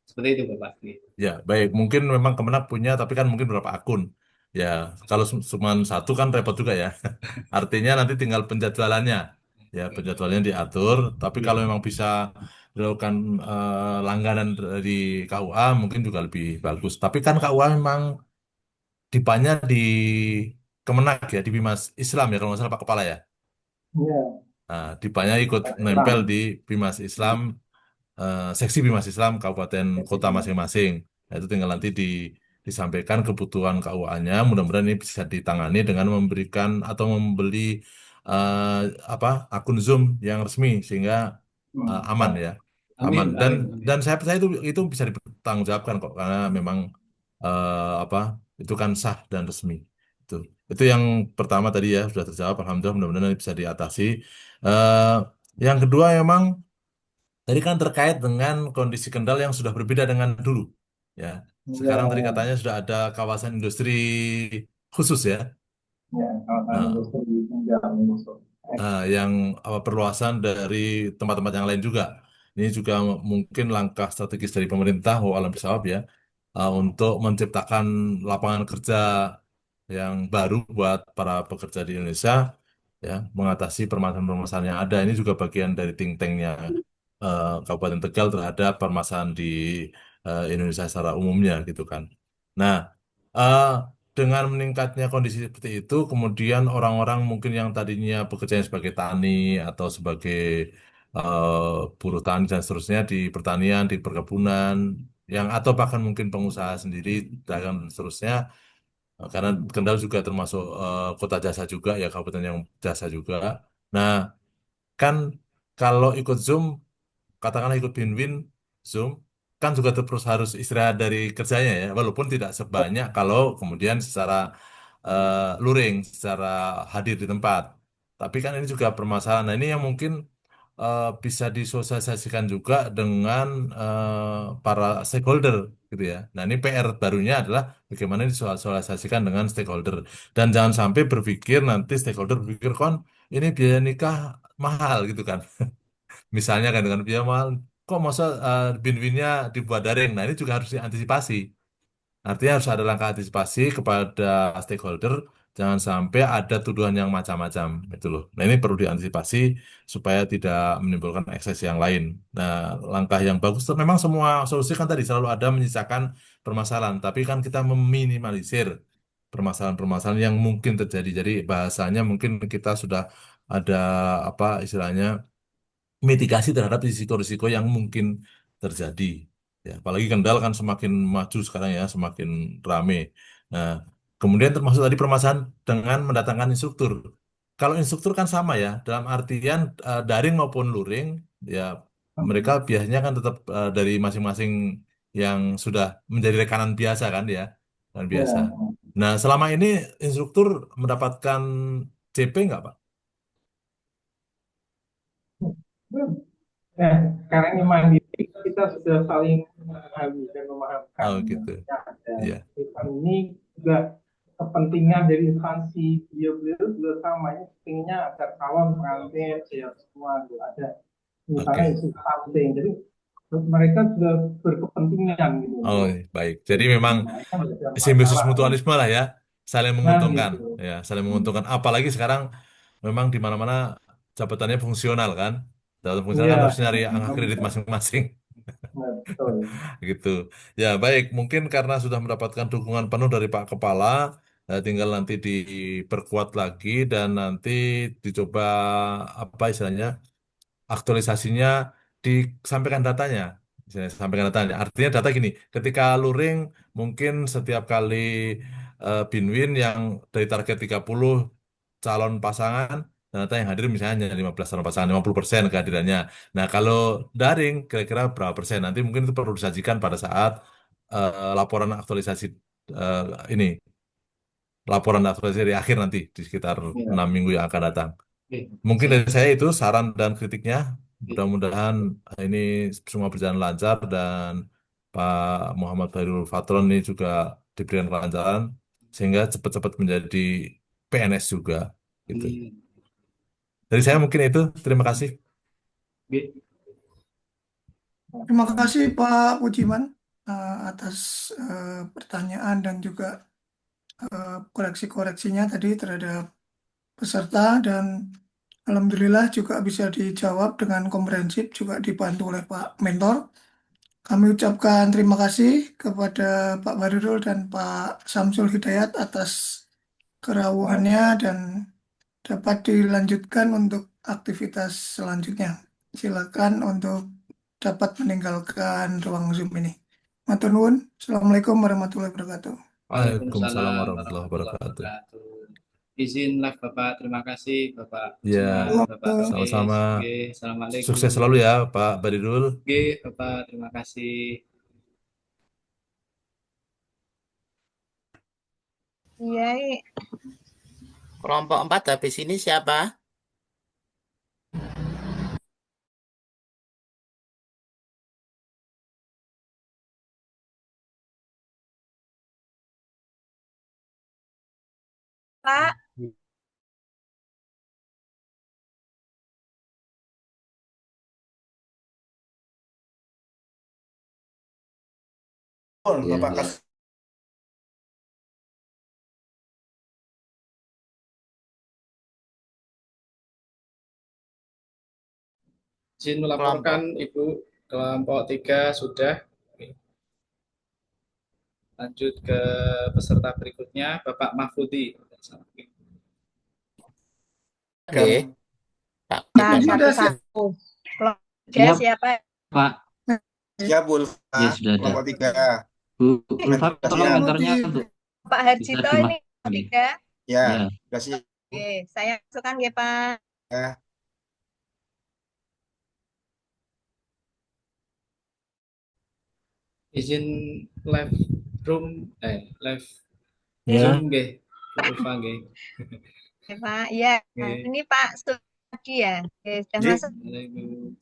Seperti itu Bapak. Ya, baik. Mungkin memang Kemenak punya, tapi kan mungkin berapa akun. Ya, kalau cuma satu kan repot juga ya. Artinya nanti tinggal penjadwalannya. Ya, penjadwalannya diatur. Tapi kalau memang bisa dilakukan langganan dari KUA, mungkin juga lebih bagus. Tapi kan KUA memang dipanya di Kemenak ya, di Bimas Islam ya, kalau nggak salah Pak Kepala ya. Iya. Nah, dipanya ikut nempel di Bimas Islam, seksi Bimas Islam kabupaten kota masing-masing. Nah, itu tinggal nanti disampaikan kebutuhan KUA-nya. Mudah-mudahan ini bisa ditangani dengan memberikan atau membeli akun Zoom yang resmi sehingga aman ya, aman. Dan saya percaya itu bisa dipertanggungjawabkan kok karena memang itu kan sah dan resmi. Itu yang pertama tadi ya sudah terjawab. Alhamdulillah mudah-mudahan ini bisa diatasi. Yang kedua memang tadi kan terkait dengan kondisi Kendal yang sudah berbeda dengan dulu. Ya, sekarang tadi katanya sudah ada kawasan industri khusus ya. Ya, kawasan industri yang perluasan dari tempat-tempat yang lain juga. Ini juga mungkin langkah strategis dari pemerintah, alam bisawab ya, untuk menciptakan lapangan kerja yang baru buat para pekerja di Indonesia, ya, mengatasi permasalahan-permasalahan yang ada. Ini juga bagian dari think tanknya Kabupaten Tegal terhadap permasalahan di Indonesia secara umumnya gitu kan. Nah, dengan meningkatnya kondisi seperti itu, kemudian orang-orang mungkin yang tadinya bekerja sebagai tani atau sebagai buruh tani dan seterusnya di pertanian, di perkebunan, yang atau bahkan mungkin pengusaha sendiri, dagang dan seterusnya, Karena Kendal juga termasuk kota jasa juga ya, kabupaten yang jasa juga. Nah, kan kalau ikut Zoom, katakanlah ikut Binwin Zoom, kan juga terus harus istirahat dari kerjanya ya, walaupun tidak sebanyak kalau kemudian secara luring, secara hadir di tempat. Tapi kan ini juga permasalahan. Nah, ini yang mungkin bisa disosialisasikan juga dengan para stakeholder gitu ya. Nah, ini PR barunya adalah bagaimana disosialisasikan dengan stakeholder. Dan jangan sampai berpikir nanti stakeholder berpikir kon ini biaya nikah mahal gitu kan. Misalnya kan dengan biaya mahal, kok masa bin-binnya dibuat daring. Nah, ini juga harus diantisipasi. Artinya harus ada langkah antisipasi kepada stakeholder, jangan sampai ada tuduhan yang macam-macam, itu loh. Nah, ini perlu diantisipasi supaya tidak menimbulkan ekses yang lain. Nah, langkah yang bagus, memang semua solusi kan tadi selalu ada menyisakan permasalahan, tapi kan kita meminimalisir permasalahan-permasalahan yang mungkin terjadi. Jadi bahasanya mungkin kita sudah ada apa istilahnya mitigasi terhadap risiko-risiko yang mungkin terjadi. Ya, apalagi Kendal kan semakin maju sekarang ya, semakin rame. Nah, kemudian termasuk tadi permasalahan dengan mendatangkan instruktur. Kalau instruktur kan sama ya, dalam artian daring maupun luring, ya mereka biasanya kan tetap dari masing-masing yang sudah menjadi rekanan biasa kan ya, dan biasa. Nah, selama ini instruktur mendapatkan CP nggak, Pak? Nah, karena ini mandiri, kita sudah saling memahami dan memahamkan. Oh gitu. Dan Iya. event ini juga kepentingan dari instansi beliau-beliau juga sama. Ini pentingnya agar kawan pengantin, siap semua ada misalnya isu stunting. Jadi mereka juga berkepentingan gitu. Oh, baik. Jadi memang simbiosis mutualisme lah ya, saling menguntungkan, ya, saling menguntungkan. Apalagi sekarang memang di mana-mana jabatannya fungsional kan, dalam fungsional kan harus nyari angka kredit masing-masing. Betul. Gitu. Ya, baik. Mungkin karena sudah mendapatkan dukungan penuh dari Pak Kepala, tinggal nanti diperkuat lagi dan nanti dicoba apa istilahnya aktualisasinya, disampaikan datanya. Misalnya sampaikan datanya. Artinya data gini, ketika luring mungkin setiap kali binwin yang dari target 30 calon pasangan, ternyata yang hadir misalnya hanya 15 calon pasangan, 50% kehadirannya. Nah, kalau daring kira-kira berapa persen? Nanti mungkin itu perlu disajikan pada saat laporan aktualisasi ini. Laporan aktualisasi di akhir nanti di sekitar 6 minggu yang akan datang. Mungkin dari saya itu saran dan kritiknya. Mudah-mudahan ini semua berjalan lancar dan Pak Muhammad Bayrul Fatron ini juga diberikan kelancaran sehingga cepat-cepat menjadi PNS juga. Gitu. Dari saya mungkin itu. Terima kasih. Terima kasih Pak Pujiman atas pertanyaan dan juga koreksi-koreksinya tadi terhadap peserta, dan alhamdulillah juga bisa dijawab dengan komprehensif, juga dibantu oleh Pak Mentor. Kami ucapkan terima kasih kepada Pak Barirul dan Pak Samsul Hidayat atas kerawuhannya dan dapat dilanjutkan untuk aktivitas selanjutnya. Silakan untuk dapat meninggalkan ruang Zoom ini. Matur nuwun. Assalamualaikum warahmatullahi wabarakatuh. Waalaikumsalam warahmatullahi wabarakatuh. Izin live Bapak, terima kasih Bapak. Ya, Bapak sama-sama. Assalamualaikum. Sukses selalu ya Pak Barirul. Oke, Bapak, terima kasih. Iya. Kelompok 4 habis ini siapa? Pak. Bapak kasih. Izin melaporkan Ibu, kelompok 3 sudah. Lanjut ke peserta berikutnya, Bapak Mahfudi. Oke. Nah, satu-satu. Kelompok siapa? Pak. Ya, Bu. Ya, sudah ada. Kelompok 3. Bu Ulfa, tolong mentornya untuk Pak bisa Harjito ini dimahami. tiga. Ya, Ya, terima kasih. Oke, saya masukkan ya Pak. Ya. Izin live room, live Ya, Zoom nggih, Bu Ulfa nggih. Ya Pak, ya. Nggih. Ini Pak Sudi ya. Oke, sudah Ji. masuk Assalamualaikum.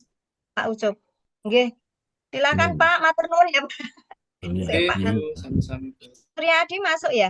Pak Ucup. Oke, silakan ya, Pak, matur nuwun ya Pak. ya, Saya Pak ya. Nggih, Bu, sami-sami. Bu. Suryadi masuk ya?